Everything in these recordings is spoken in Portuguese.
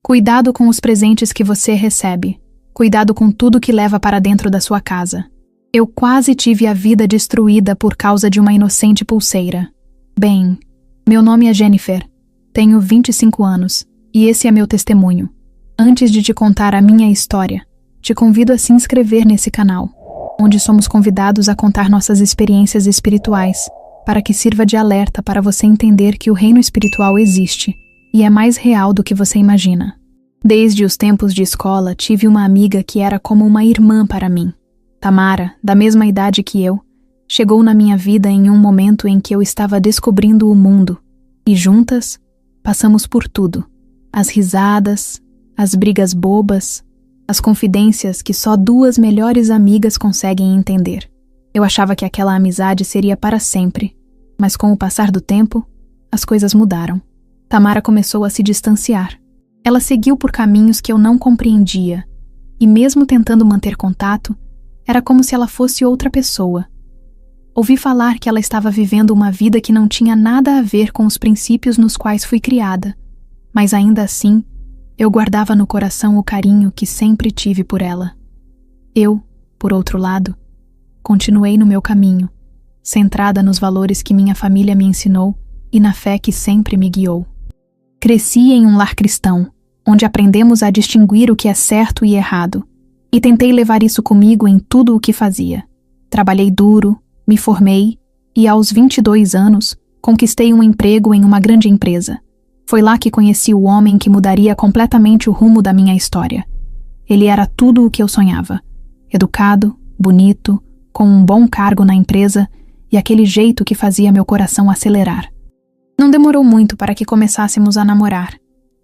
Cuidado com os presentes que você recebe. Cuidado com tudo que leva para dentro da sua casa. Eu quase tive a vida destruída por causa de uma inocente pulseira. Bem, meu nome é Jennifer. Tenho 25 anos e esse é meu testemunho. Antes de te contar a minha história, te convido a se inscrever nesse canal, onde somos convidados a contar nossas experiências espirituais, para que sirva de alerta para você entender que o reino espiritual existe e é mais real do que você imagina. Desde os tempos de escola, tive uma amiga que era como uma irmã para mim. Tamara, da mesma idade que eu, chegou na minha vida em um momento em que eu estava descobrindo o mundo, e juntas, passamos por tudo. As risadas, as brigas bobas, as confidências que só duas melhores amigas conseguem entender. Eu achava que aquela amizade seria para sempre, mas com o passar do tempo, as coisas mudaram. Tamara começou a se distanciar. Ela seguiu por caminhos que eu não compreendia, e mesmo tentando manter contato, era como se ela fosse outra pessoa. Ouvi falar que ela estava vivendo uma vida que não tinha nada a ver com os princípios nos quais fui criada, mas ainda assim, eu guardava no coração o carinho que sempre tive por ela. Eu, por outro lado, continuei no meu caminho, centrada nos valores que minha família me ensinou e na fé que sempre me guiou. Cresci em um lar cristão, onde aprendemos a distinguir o que é certo e errado, e tentei levar isso comigo em tudo o que fazia. Trabalhei duro, me formei e, aos 22 anos, conquistei um emprego em uma grande empresa. Foi lá que conheci o homem que mudaria completamente o rumo da minha história. Ele era tudo o que eu sonhava. Educado, bonito, com um bom cargo na empresa e aquele jeito que fazia meu coração acelerar. Não demorou muito para que começássemos a namorar,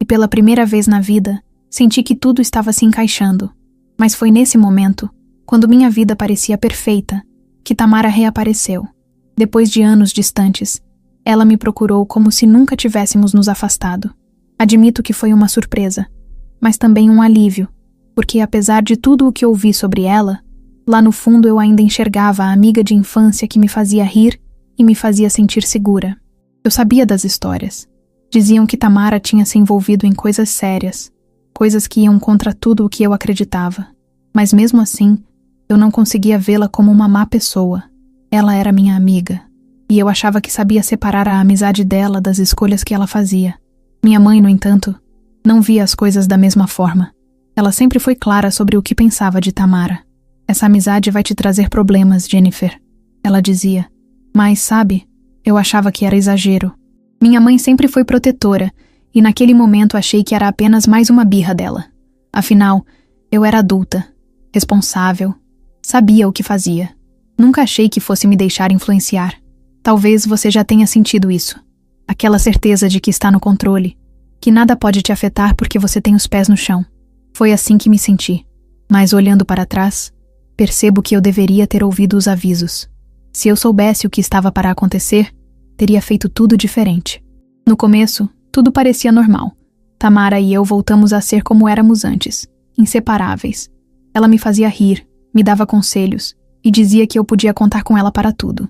e pela primeira vez na vida, senti que tudo estava se encaixando. Mas foi nesse momento, quando minha vida parecia perfeita, que Tamara reapareceu. Depois de anos distantes, ela me procurou como se nunca tivéssemos nos afastado. Admito que foi uma surpresa, mas também um alívio, porque apesar de tudo o que ouvi sobre ela, lá no fundo eu ainda enxergava a amiga de infância que me fazia rir e me fazia sentir segura. Eu sabia das histórias. Diziam que Tamara tinha se envolvido em coisas sérias, coisas que iam contra tudo o que eu acreditava. Mas mesmo assim, eu não conseguia vê-la como uma má pessoa. Ela era minha amiga. E eu achava que sabia separar a amizade dela das escolhas que ela fazia. Minha mãe, no entanto, não via as coisas da mesma forma. Ela sempre foi clara sobre o que pensava de Tamara. Essa amizade vai te trazer problemas, Jennifer, ela dizia. Mas, sabe, eu achava que era exagero. Minha mãe sempre foi protetora, e naquele momento achei que era apenas mais uma birra dela. Afinal, eu era adulta, responsável, sabia o que fazia. Nunca achei que fosse me deixar influenciar. Talvez você já tenha sentido isso. Aquela certeza de que está no controle, que nada pode te afetar porque você tem os pés no chão. Foi assim que me senti. Mas olhando para trás, percebo que eu deveria ter ouvido os avisos. Se eu soubesse o que estava para acontecer, teria feito tudo diferente. No começo, tudo parecia normal. Tamara e eu voltamos a ser como éramos antes, inseparáveis. Ela me fazia rir, me dava conselhos e dizia que eu podia contar com ela para tudo.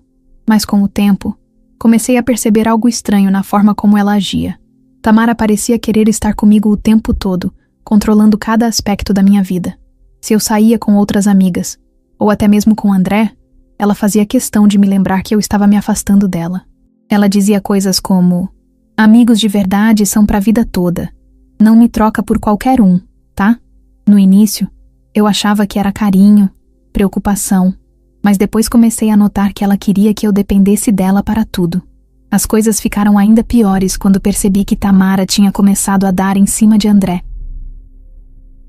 Mas com o tempo, comecei a perceber algo estranho na forma como ela agia. Tamara parecia querer estar comigo o tempo todo, controlando cada aspecto da minha vida. Se eu saía com outras amigas, ou até mesmo com André, ela fazia questão de me lembrar que eu estava me afastando dela. Ela dizia coisas como: amigos de verdade são pra vida toda. Não me troca por qualquer um, tá? No início, eu achava que era carinho, preocupação, mas depois comecei a notar que ela queria que eu dependesse dela para tudo. As coisas ficaram ainda piores quando percebi que Tamara tinha começado a dar em cima de André.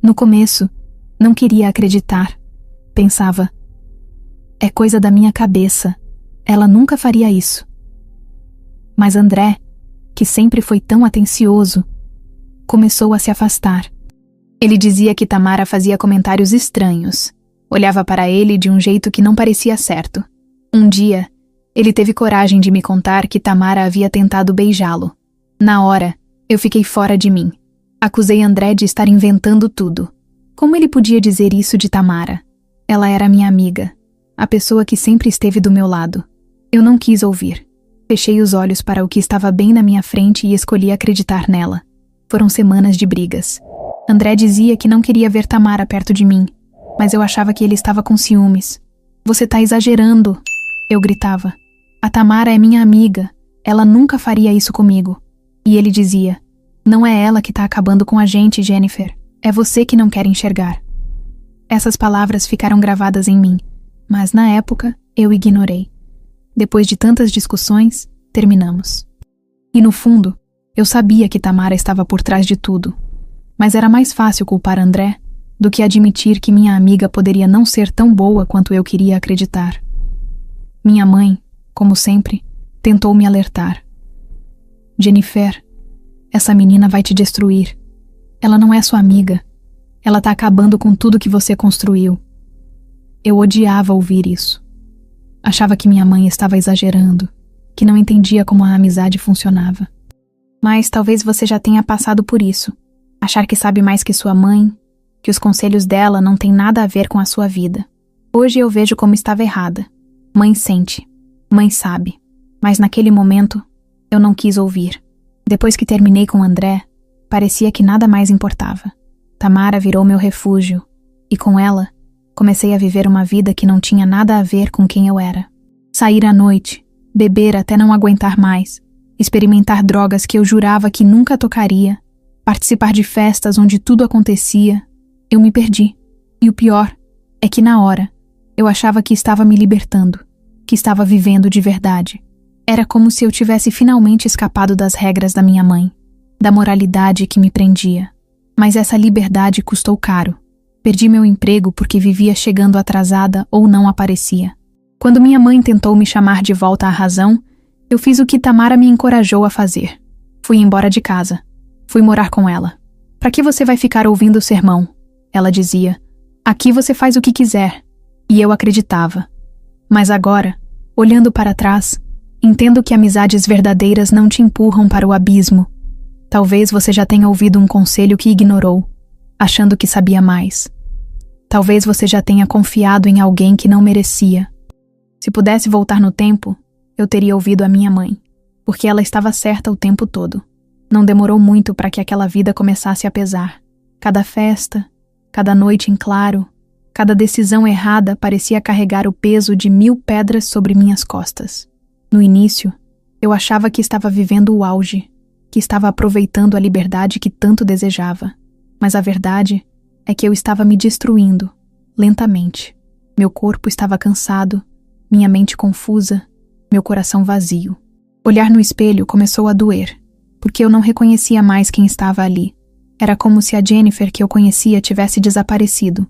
No começo, não queria acreditar. Pensava: é coisa da minha cabeça, ela nunca faria isso. Mas André, que sempre foi tão atencioso, começou a se afastar. Ele dizia que Tamara fazia comentários estranhos. Olhava para ele de um jeito que não parecia certo. Um dia, ele teve coragem de me contar que Tamara havia tentado beijá-lo. Na hora, eu fiquei fora de mim. Acusei André de estar inventando tudo. Como ele podia dizer isso de Tamara? Ela era minha amiga, a pessoa que sempre esteve do meu lado. Eu não quis ouvir. Fechei os olhos para o que estava bem na minha frente e escolhi acreditar nela. Foram semanas de brigas. André dizia que não queria ver Tamara perto de mim, mas eu achava que ele estava com ciúmes. Você tá exagerando, eu gritava. A Tamara é minha amiga, ela nunca faria isso comigo. E ele dizia, não é ela que tá acabando com a gente, Jennifer, é você que não quer enxergar. Essas palavras ficaram gravadas em mim, mas na época eu ignorei. Depois de tantas discussões, terminamos. E no fundo, eu sabia que Tamara estava por trás de tudo, mas era mais fácil culpar André do que admitir que minha amiga poderia não ser tão boa quanto eu queria acreditar. Minha mãe, como sempre, tentou me alertar. Jennifer, essa menina vai te destruir. Ela não é sua amiga. Ela tá acabando com tudo que você construiu. Eu odiava ouvir isso. Achava que minha mãe estava exagerando, que não entendia como a amizade funcionava. Mas talvez você já tenha passado por isso. Achar que sabe mais que sua mãe, que os conselhos dela não têm nada a ver com a sua vida. Hoje eu vejo como estava errada. Mãe sente, mãe sabe. Mas naquele momento, eu não quis ouvir. Depois que terminei com André, parecia que nada mais importava. Tamara virou meu refúgio, e com ela, comecei a viver uma vida que não tinha nada a ver com quem eu era. Sair à noite, beber até não aguentar mais, experimentar drogas que eu jurava que nunca tocaria, participar de festas onde tudo acontecia. Eu me perdi. E o pior é que na hora, eu achava que estava me libertando, que estava vivendo de verdade. Era como se eu tivesse finalmente escapado das regras da minha mãe, da moralidade que me prendia. Mas essa liberdade custou caro. Perdi meu emprego porque vivia chegando atrasada ou não aparecia. Quando minha mãe tentou me chamar de volta à razão, eu fiz o que Tamara me encorajou a fazer. Fui embora de casa. Fui morar com ela. Para que você vai ficar ouvindo o sermão? Ela dizia. Aqui você faz o que quiser. E eu acreditava. Mas agora, olhando para trás, entendo que amizades verdadeiras não te empurram para o abismo. Talvez você já tenha ouvido um conselho que ignorou, achando que sabia mais. Talvez você já tenha confiado em alguém que não merecia. Se pudesse voltar no tempo, eu teria ouvido a minha mãe, porque ela estava certa o tempo todo. Não demorou muito para que aquela vida começasse a pesar. Cada festa, cada noite em claro, cada decisão errada parecia carregar o peso de 1000 pedras sobre minhas costas. No início, eu achava que estava vivendo o auge, que estava aproveitando a liberdade que tanto desejava. Mas a verdade é que eu estava me destruindo, lentamente. Meu corpo estava cansado, minha mente confusa, meu coração vazio. Olhar no espelho começou a doer, porque eu não reconhecia mais quem estava ali. Era como se a Jennifer que eu conhecia tivesse desaparecido,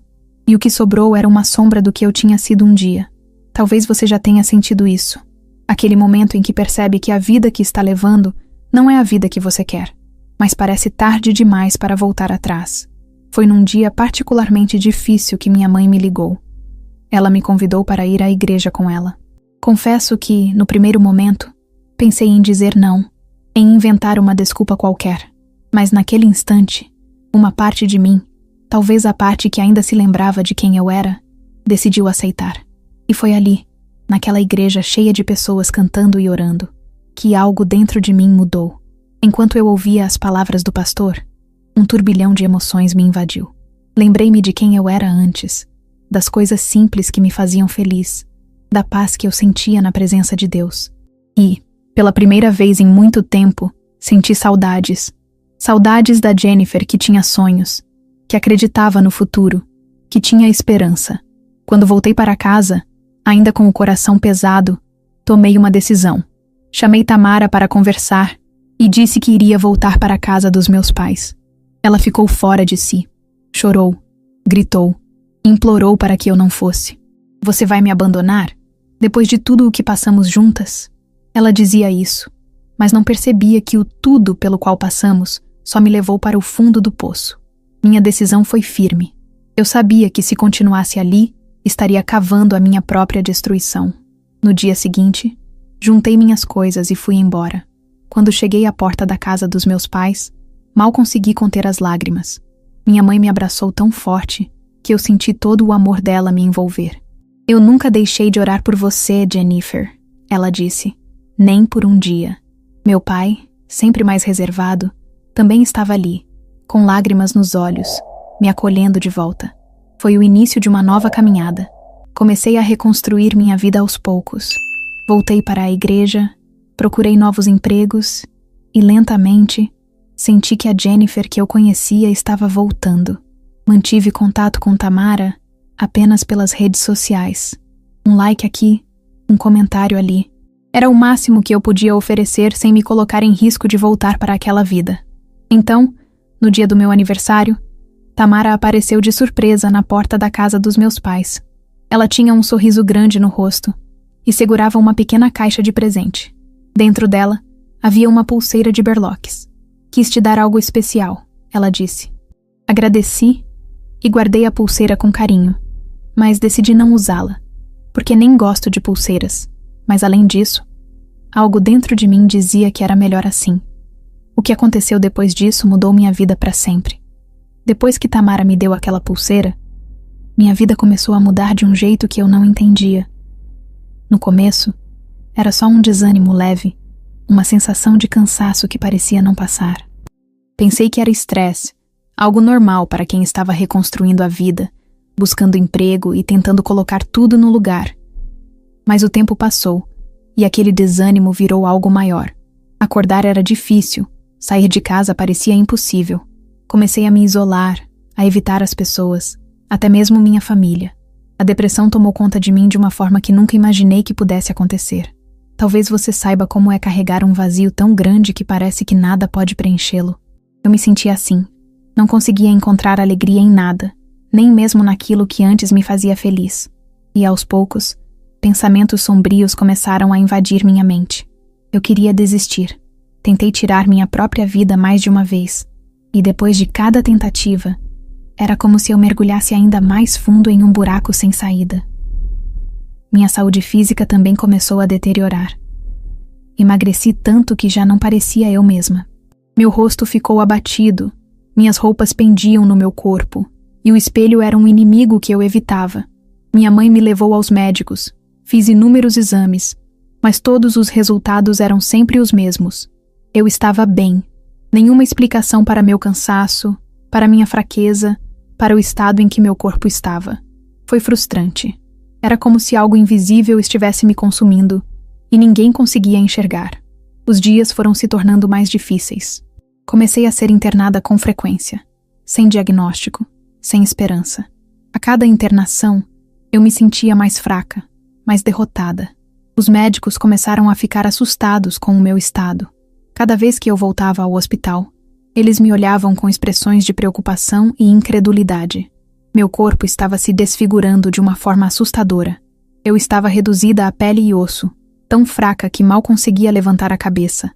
e o que sobrou era uma sombra do que eu tinha sido um dia. Talvez você já tenha sentido isso. Aquele momento em que percebe que a vida que está levando não é a vida que você quer, mas parece tarde demais para voltar atrás. Foi num dia particularmente difícil que minha mãe me ligou. Ela me convidou para ir à igreja com ela. Confesso que, no primeiro momento, pensei em dizer não, em inventar uma desculpa qualquer. Mas naquele instante, uma parte de mim, talvez a parte que ainda se lembrava de quem eu era, decidiu aceitar. E foi ali, naquela igreja cheia de pessoas cantando e orando, que algo dentro de mim mudou. Enquanto eu ouvia as palavras do pastor, um turbilhão de emoções me invadiu. Lembrei-me de quem eu era antes, das coisas simples que me faziam feliz, da paz que eu sentia na presença de Deus. E, pela primeira vez em muito tempo, senti saudades. Saudades da Jennifer que tinha sonhos, que acreditava no futuro, que tinha esperança. Quando voltei para casa, ainda com o coração pesado, tomei uma decisão. Chamei Tamara para conversar e disse que iria voltar para a casa dos meus pais. Ela ficou fora de si. Chorou, gritou, implorou para que eu não fosse. Você vai me abandonar? Depois de tudo o que passamos juntas? Ela dizia isso, mas não percebia que o tudo pelo qual passamos só me levou para o fundo do poço. Minha decisão foi firme. Eu sabia que se continuasse ali, estaria cavando a minha própria destruição. No dia seguinte, juntei minhas coisas e fui embora. Quando cheguei à porta da casa dos meus pais, mal consegui conter as lágrimas. Minha mãe me abraçou tão forte que eu senti todo o amor dela me envolver. Eu nunca deixei de orar por você, Jennifer, ela disse. Nem por um dia. Meu pai, sempre mais reservado, também estava ali, com lágrimas nos olhos, me acolhendo de volta. Foi o início de uma nova caminhada. Comecei a reconstruir minha vida aos poucos. Voltei para a igreja, procurei novos empregos e, lentamente, senti que a Jennifer que eu conhecia estava voltando. Mantive contato com Tamara apenas pelas redes sociais. Um like aqui, um comentário ali. Era o máximo que eu podia oferecer sem me colocar em risco de voltar para aquela vida. Então, no dia do meu aniversário, Tamara apareceu de surpresa na porta da casa dos meus pais. Ela tinha um sorriso grande no rosto e segurava uma pequena caixa de presente. Dentro dela, havia uma pulseira de berloques. Quis te dar algo especial, ela disse. Agradeci e guardei a pulseira com carinho, mas decidi não usá-la, porque nem gosto de pulseiras. Mas além disso, algo dentro de mim dizia que era melhor assim. O que aconteceu depois disso mudou minha vida para sempre. Depois que Tamara me deu aquela pulseira, minha vida começou a mudar de um jeito que eu não entendia. No começo, era só um desânimo leve, uma sensação de cansaço que parecia não passar. Pensei que era estresse, algo normal para quem estava reconstruindo a vida, buscando emprego e tentando colocar tudo no lugar. Mas o tempo passou, e aquele desânimo virou algo maior. Acordar era difícil, sair de casa parecia impossível. Comecei a me isolar, a evitar as pessoas, até mesmo minha família. A depressão tomou conta de mim de uma forma que nunca imaginei que pudesse acontecer. Talvez você saiba como é carregar um vazio tão grande que parece que nada pode preenchê-lo. Eu me sentia assim. Não conseguia encontrar alegria em nada, nem mesmo naquilo que antes me fazia feliz. E aos poucos, pensamentos sombrios começaram a invadir minha mente. Eu queria desistir. Tentei tirar minha própria vida mais de uma vez. E depois de cada tentativa, era como se eu mergulhasse ainda mais fundo em um buraco sem saída. Minha saúde física também começou a deteriorar. Emagreci tanto que já não parecia eu mesma. Meu rosto ficou abatido, minhas roupas pendiam no meu corpo, e o espelho era um inimigo que eu evitava. Minha mãe me levou aos médicos, fiz inúmeros exames, mas todos os resultados eram sempre os mesmos. Eu estava bem. Nenhuma explicação para meu cansaço, para minha fraqueza, para o estado em que meu corpo estava. Foi frustrante. Era como se algo invisível estivesse me consumindo e ninguém conseguia enxergar. Os dias foram se tornando mais difíceis. Comecei a ser internada com frequência, sem diagnóstico, sem esperança. A cada internação, eu me sentia mais fraca, mais derrotada. Os médicos começaram a ficar assustados com o meu estado. Cada vez que eu voltava ao hospital, eles me olhavam com expressões de preocupação e incredulidade. Meu corpo estava se desfigurando de uma forma assustadora. Eu estava reduzida a pele e osso, tão fraca que mal conseguia levantar a cabeça.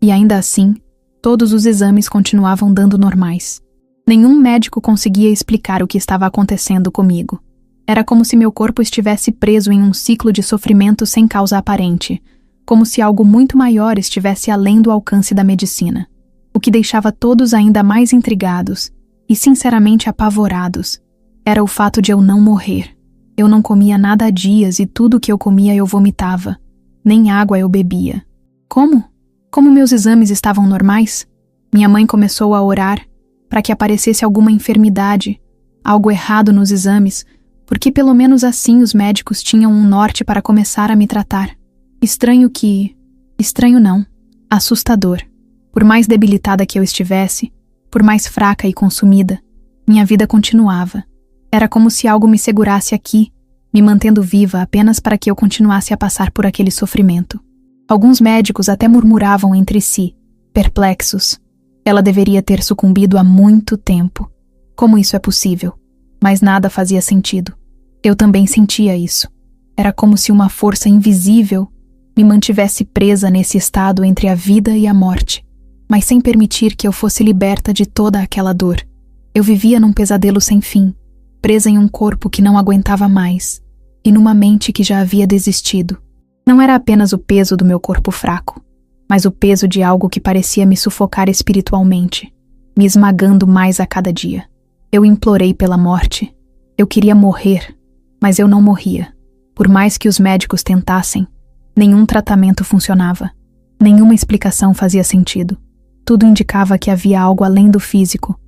E ainda assim, todos os exames continuavam dando normais. Nenhum médico conseguia explicar o que estava acontecendo comigo. Era como se meu corpo estivesse preso em um ciclo de sofrimento sem causa aparente, como se algo muito maior estivesse além do alcance da medicina. O que deixava todos ainda mais intrigados e sinceramente apavorados era o fato de eu não morrer. Eu não comia nada há dias e tudo que eu comia eu vomitava. Nem água eu bebia. Como? Como meus exames estavam normais? Minha mãe começou a orar para que aparecesse alguma enfermidade, algo errado nos exames, porque pelo menos assim os médicos tinham um norte para começar a me tratar. Estranho não, assustador. Por mais debilitada que eu estivesse, por mais fraca e consumida, minha vida continuava. Era como se algo me segurasse aqui, me mantendo viva apenas para que eu continuasse a passar por aquele sofrimento. Alguns médicos até murmuravam entre si, perplexos. Ela deveria ter sucumbido há muito tempo. Como isso é possível? Mas nada fazia sentido. Eu também sentia isso. Era como se uma força invisível me mantivesse presa nesse estado entre a vida e a morte, mas sem permitir que eu fosse liberta de toda aquela dor. Eu vivia num pesadelo sem fim, presa em um corpo que não aguentava mais, e numa mente que já havia desistido. Não era apenas o peso do meu corpo fraco, mas o peso de algo que parecia me sufocar espiritualmente, me esmagando mais a cada dia. Eu implorei pela morte. Eu queria morrer, mas eu não morria. Por mais que os médicos tentassem, nenhum tratamento funcionava. Nenhuma explicação fazia sentido. Tudo indicava que havia algo além do físico,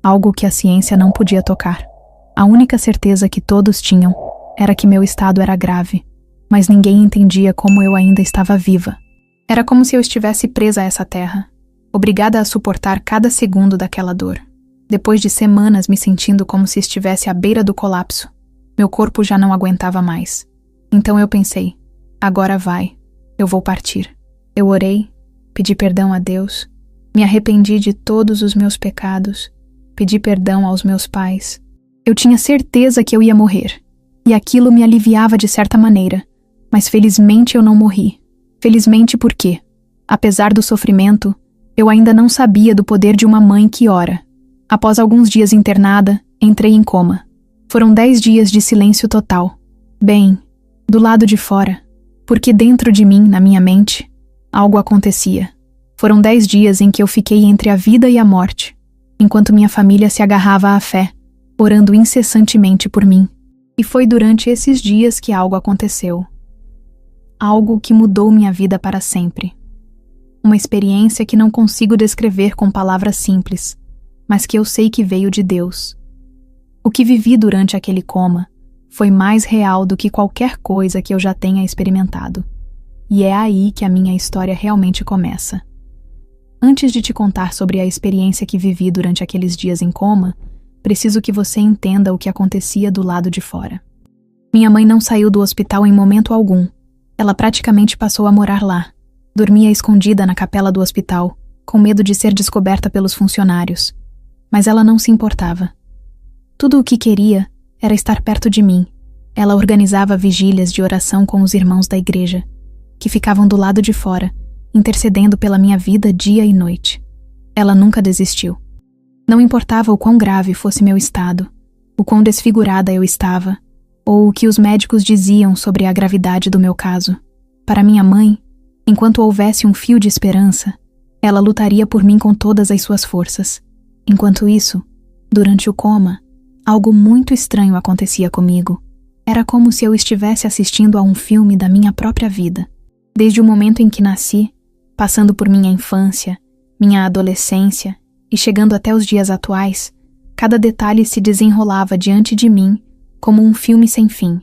algo que a ciência não podia tocar. A única certeza que todos tinham era que meu estado era grave, mas ninguém entendia como eu ainda estava viva. Era como se eu estivesse presa a essa terra, obrigada a suportar cada segundo daquela dor. Depois de semanas me sentindo como se estivesse à beira do colapso, meu corpo já não aguentava mais. Então eu pensei, agora vai, eu vou partir. Eu orei, pedi perdão a Deus, me arrependi de todos os meus pecados, pedi perdão aos meus pais. Eu tinha certeza que eu ia morrer, e aquilo me aliviava de certa maneira, mas felizmente eu não morri. Felizmente porque, apesar do sofrimento, eu ainda não sabia do poder de uma mãe que ora. Após alguns dias internada, entrei em coma. Foram 10 dias de silêncio total. Bem, do lado de fora, porque dentro de mim, na minha mente, algo acontecia. Foram 10 dias em que eu fiquei entre a vida e a morte, enquanto minha família se agarrava à fé, orando incessantemente por mim. E foi durante esses dias que algo aconteceu. Algo que mudou minha vida para sempre. Uma experiência que não consigo descrever com palavras simples, mas que eu sei que veio de Deus. O que vivi durante aquele coma foi mais real do que qualquer coisa que eu já tenha experimentado. E é aí que a minha história realmente começa. Antes de te contar sobre a experiência que vivi durante aqueles dias em coma, preciso que você entenda o que acontecia do lado de fora. Minha mãe não saiu do hospital em momento algum. Ela praticamente passou a morar lá. Dormia escondida na capela do hospital, com medo de ser descoberta pelos funcionários. Mas ela não se importava. Tudo o que queria era estar perto de mim. Ela organizava vigílias de oração com os irmãos da igreja, que ficavam do lado de fora, intercedendo pela minha vida dia e noite. Ela nunca desistiu. Não importava o quão grave fosse meu estado, o quão desfigurada eu estava, ou o que os médicos diziam sobre a gravidade do meu caso. Para minha mãe, enquanto houvesse um fio de esperança, ela lutaria por mim com todas as suas forças. Enquanto isso, durante o coma, algo muito estranho acontecia comigo. Era como se eu estivesse assistindo a um filme da minha própria vida. Desde o momento em que nasci, passando por minha infância, minha adolescência e chegando até os dias atuais, cada detalhe se desenrolava diante de mim como um filme sem fim.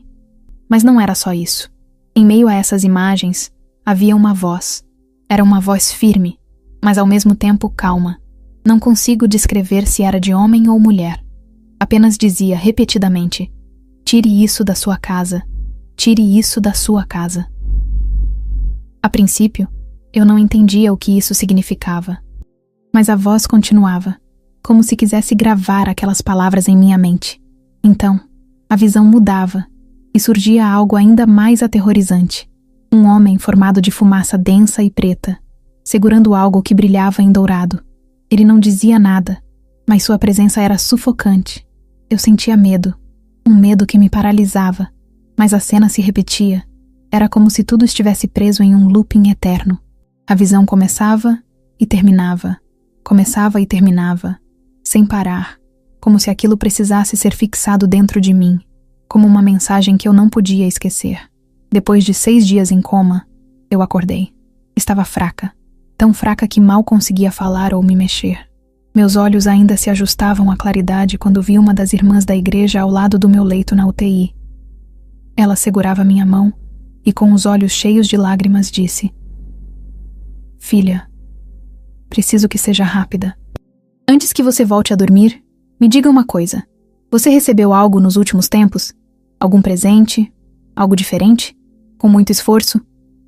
Mas não era só isso. Em meio a essas imagens, havia uma voz. Era uma voz firme, mas ao mesmo tempo calma. Não consigo descrever se era de homem ou mulher. Apenas dizia repetidamente: "Tire isso da sua casa. Tire isso da sua casa." A princípio, eu não entendia o que isso significava. Mas a voz continuava, como se quisesse gravar aquelas palavras em minha mente. Então, a visão mudava e surgia algo ainda mais aterrorizante. Um homem formado de fumaça densa e preta, segurando algo que brilhava em dourado. Ele não dizia nada, mas sua presença era sufocante. Eu sentia medo, um medo que me paralisava, mas a cena se repetia. Era como se tudo estivesse preso em um looping eterno. A visão começava e terminava, sem parar, como se aquilo precisasse ser fixado dentro de mim, como uma mensagem que eu não podia esquecer. Depois de 6 dias em coma, eu acordei. Estava fraca, tão fraca que mal conseguia falar ou me mexer. Meus olhos ainda se ajustavam à claridade quando vi uma das irmãs da igreja ao lado do meu leito na UTI. Ela segurava minha mão e, com os olhos cheios de lágrimas, disse: "Filha, preciso que seja rápida. Antes que você volte a dormir, me diga uma coisa. Você recebeu algo nos últimos tempos? Algum presente? Algo diferente?" Com muito esforço,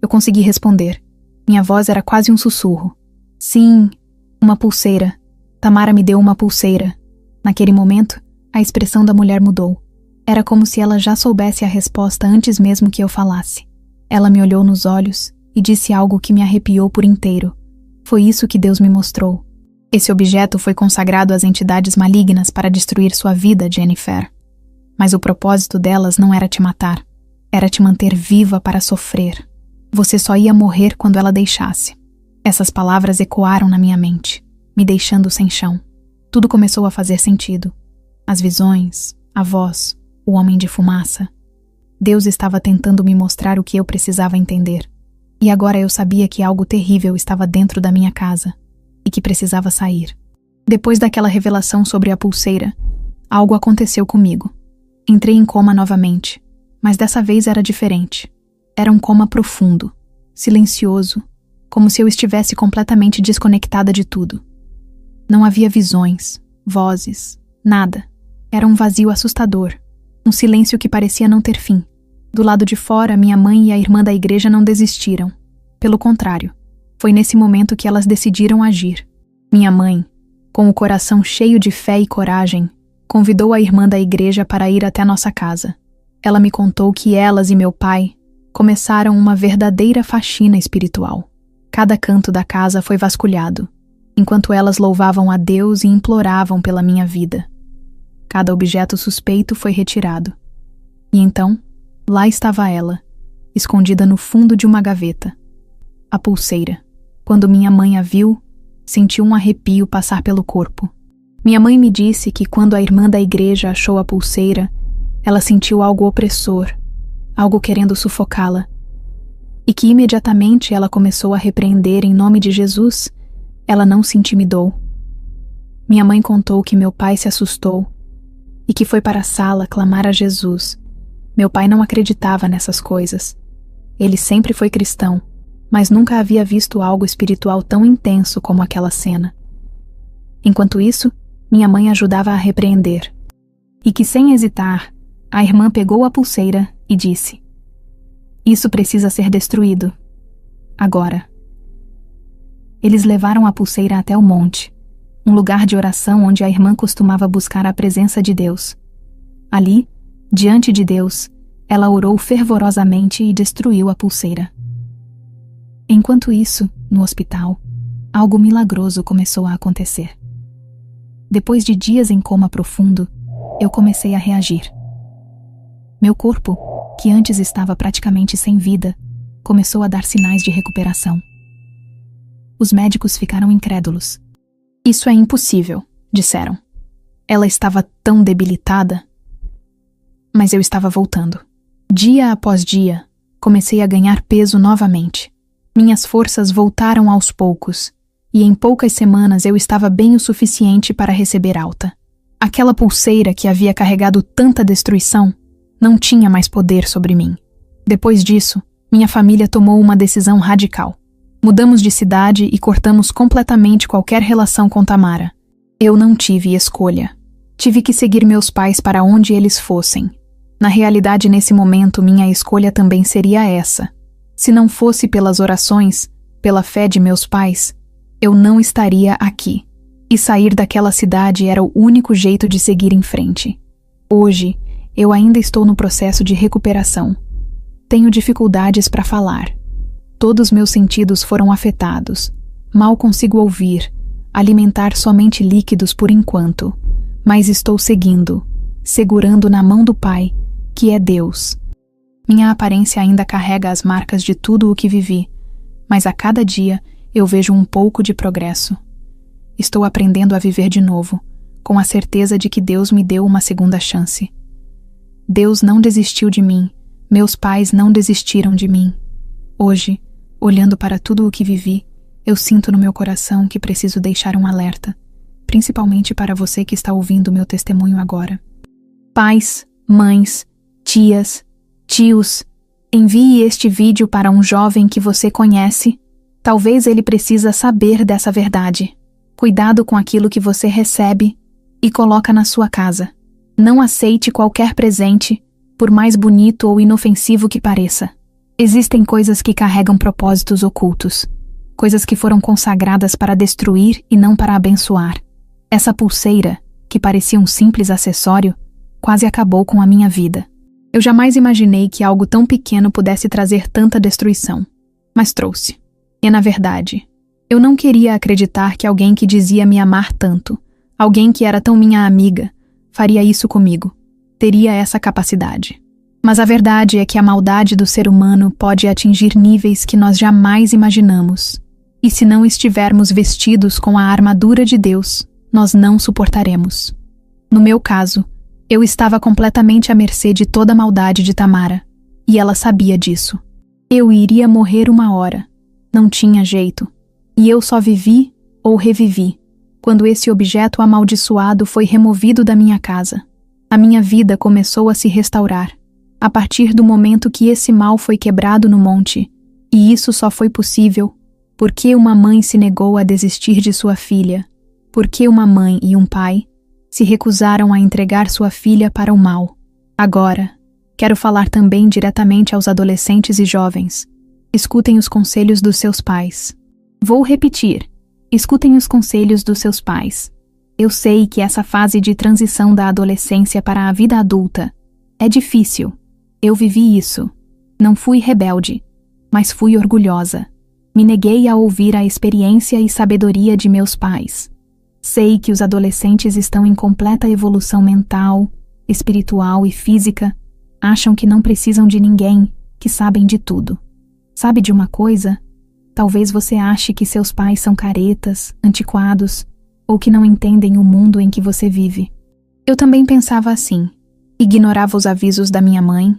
eu consegui responder. Minha voz era quase um sussurro. "Sim, uma pulseira. Tamara me deu uma pulseira." Naquele momento, a expressão da mulher mudou. Era como se ela já soubesse a resposta antes mesmo que eu falasse. Ela me olhou nos olhos e disse algo que me arrepiou por inteiro. Foi isso que Deus me mostrou. Esse objeto foi consagrado às entidades malignas para destruir sua vida, Jennifer. Mas o propósito delas não era te matar. Era te manter viva para sofrer. Você só ia morrer quando ela deixasse. Essas palavras ecoaram na minha mente, me deixando sem chão. Tudo começou a fazer sentido. As visões, a voz, o homem de fumaça. Deus estava tentando me mostrar o que eu precisava entender. E agora eu sabia que algo terrível estava dentro da minha casa e que precisava sair. Depois daquela revelação sobre a pulseira, algo aconteceu comigo. Entrei em coma novamente, mas dessa vez era diferente. Era um coma profundo, silencioso, como se eu estivesse completamente desconectada de tudo. Não havia visões, vozes, nada. Era um vazio assustador, um silêncio que parecia não ter fim. Do lado de fora, minha mãe e a irmã da igreja não desistiram. Pelo contrário, foi nesse momento que elas decidiram agir. Minha mãe, com o coração cheio de fé e coragem, convidou a irmã da igreja para ir até nossa casa. Ela me contou que elas e meu pai começaram uma verdadeira faxina espiritual. Cada canto da casa foi vasculhado, enquanto elas louvavam a Deus e imploravam pela minha vida. Cada objeto suspeito foi retirado. E então, lá estava ela, escondida no fundo de uma gaveta. A pulseira. Quando minha mãe a viu, senti um arrepio passar pelo corpo. Minha mãe me disse que quando a irmã da igreja achou a pulseira, ela sentiu algo opressor, algo querendo sufocá-la, e que imediatamente ela começou a repreender em nome de Jesus. Ela não se intimidou. Minha mãe contou que meu pai se assustou e que foi para a sala clamar a Jesus. Meu pai não acreditava nessas coisas. Ele sempre foi cristão, mas nunca havia visto algo espiritual tão intenso como aquela cena. Enquanto isso, minha mãe ajudava a repreender. E que, sem hesitar, a irmã pegou a pulseira e disse: "Isso precisa ser destruído. Agora." Eles levaram a pulseira até o monte, um lugar de oração onde a irmã costumava buscar a presença de Deus. Ali, diante de Deus, ela orou fervorosamente e destruiu a pulseira. Enquanto isso, no hospital, algo milagroso começou a acontecer. Depois de dias em coma profundo, eu comecei a reagir. Meu corpo, que antes estava praticamente sem vida, começou a dar sinais de recuperação. Os médicos ficaram incrédulos. "Isso é impossível", disseram. Ela estava tão debilitada. Mas eu estava voltando. Dia após dia, comecei a ganhar peso novamente. Minhas forças voltaram aos poucos, e em poucas semanas eu estava bem o suficiente para receber alta. Aquela pulseira que havia carregado tanta destruição não tinha mais poder sobre mim. Depois disso, minha família tomou uma decisão radical. Mudamos de cidade e cortamos completamente qualquer relação com Tamara. Eu não tive escolha. Tive que seguir meus pais para onde eles fossem. Na realidade, nesse momento, minha escolha também seria essa. Se não fosse pelas orações, pela fé de meus pais, eu não estaria aqui. E sair daquela cidade era o único jeito de seguir em frente. Hoje, eu ainda estou no processo de recuperação. Tenho dificuldades para falar. Todos meus sentidos foram afetados. Mal consigo ouvir, alimentar somente líquidos por enquanto. Mas estou seguindo, segurando na mão do Pai, que é Deus. Minha aparência ainda carrega as marcas de tudo o que vivi, mas a cada dia eu vejo um pouco de progresso. Estou aprendendo a viver de novo, com a certeza de que Deus me deu uma segunda chance. Deus não desistiu de mim, meus pais não desistiram de mim. Hoje, olhando para tudo o que vivi, eu sinto no meu coração que preciso deixar um alerta, principalmente para você que está ouvindo meu testemunho agora. Pais, mães, tias, tios, envie este vídeo para um jovem que você conhece. Talvez ele precisa saber dessa verdade. Cuidado com aquilo que você recebe e coloca na sua casa. Não aceite qualquer presente, por mais bonito ou inofensivo que pareça. Existem coisas que carregam propósitos ocultos, coisas que foram consagradas para destruir e não para abençoar. Essa pulseira, que parecia um simples acessório, quase acabou com a minha vida. Eu jamais imaginei que algo tão pequeno pudesse trazer tanta destruição, mas trouxe. E na verdade, eu não queria acreditar que alguém que dizia me amar tanto, alguém que era tão minha amiga, faria isso comigo, teria essa capacidade. Mas a verdade é que a maldade do ser humano pode atingir níveis que nós jamais imaginamos. E se não estivermos vestidos com a armadura de Deus, nós não suportaremos. No meu caso, eu estava completamente à mercê de toda a maldade de Tamara, e ela sabia disso. Eu iria morrer uma hora. Não tinha jeito. E eu só vivi ou revivi quando esse objeto amaldiçoado foi removido da minha casa. A minha vida começou a se restaurar, a partir do momento que esse mal foi quebrado no monte, e isso só foi possível porque uma mãe se negou a desistir de sua filha, porque uma mãe e um pai se recusaram a entregar sua filha para o mal. Agora, quero falar também diretamente aos adolescentes e jovens. Escutem os conselhos dos seus pais. Vou repetir. Escutem os conselhos dos seus pais. Eu sei que essa fase de transição da adolescência para a vida adulta é difícil. Eu vivi isso. Não fui rebelde, mas fui orgulhosa. Me neguei a ouvir a experiência e sabedoria de meus pais. Sei que os adolescentes estão em completa evolução mental, espiritual e física. Acham que não precisam de ninguém, que sabem de tudo. Sabe de uma coisa? Talvez você ache que seus pais são caretas, antiquados, ou que não entendem o mundo em que você vive. Eu também pensava assim. Ignorava os avisos da minha mãe,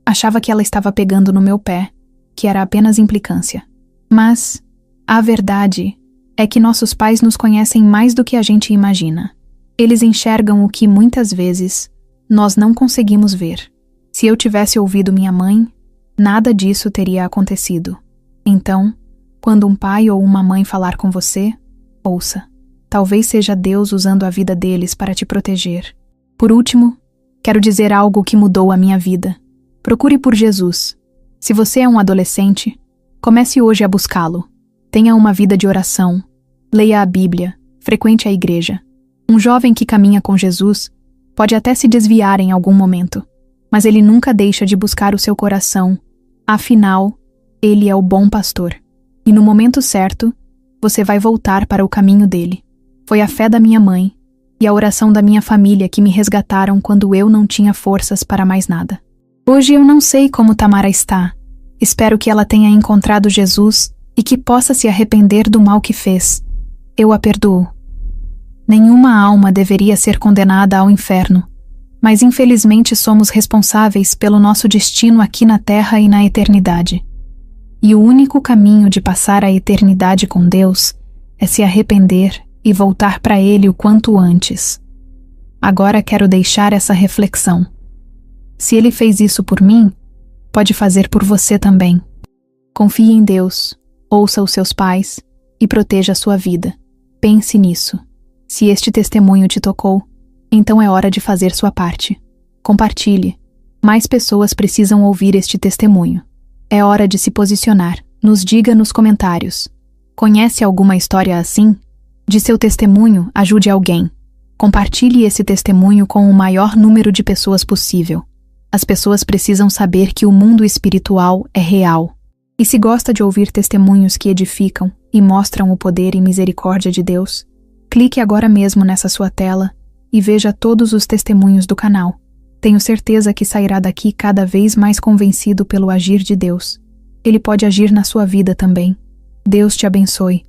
achava que ela estava pegando no meu pé, que era apenas implicância. Mas a verdade é que nossos pais nos conhecem mais do que a gente imagina. Eles enxergam o que, muitas vezes, nós não conseguimos ver. Se eu tivesse ouvido minha mãe, nada disso teria acontecido. Então, quando um pai ou uma mãe falar com você, ouça. Talvez seja Deus usando a vida deles para te proteger. Por último, quero dizer algo que mudou a minha vida. Procure por Jesus. Se você é um adolescente, comece hoje a buscá-lo. Tenha uma vida de oração. Leia a Bíblia. Frequente a igreja. Um jovem que caminha com Jesus pode até se desviar em algum momento, mas ele nunca deixa de buscar o seu coração. Afinal, ele é o bom pastor. E no momento certo, você vai voltar para o caminho dele. Foi a fé da minha mãe e a oração da minha família que me resgataram quando eu não tinha forças para mais nada. Hoje eu não sei como Tamara está. Espero que ela tenha encontrado Jesus e que possa se arrepender do mal que fez. Eu a perdoo. Nenhuma alma deveria ser condenada ao inferno, mas infelizmente somos responsáveis pelo nosso destino aqui na Terra e na eternidade. E o único caminho de passar a eternidade com Deus é se arrepender e voltar para Ele o quanto antes. Agora quero deixar essa reflexão. Se Ele fez isso por mim, pode fazer por você também. Confie em Deus, ouça os seus pais e proteja a sua vida. Pense nisso. Se este testemunho te tocou, então é hora de fazer sua parte. Compartilhe. Mais pessoas precisam ouvir este testemunho. É hora de se posicionar. Nos diga nos comentários. Conhece alguma história assim? De seu testemunho, ajude alguém. Compartilhe esse testemunho com o maior número de pessoas possível. As pessoas precisam saber que o mundo espiritual é real. E se gosta de ouvir testemunhos que edificam e mostram o poder e misericórdia de Deus, clique agora mesmo nessa sua tela e veja todos os testemunhos do canal. Tenho certeza que sairá daqui cada vez mais convencido pelo agir de Deus. Ele pode agir na sua vida também. Deus te abençoe.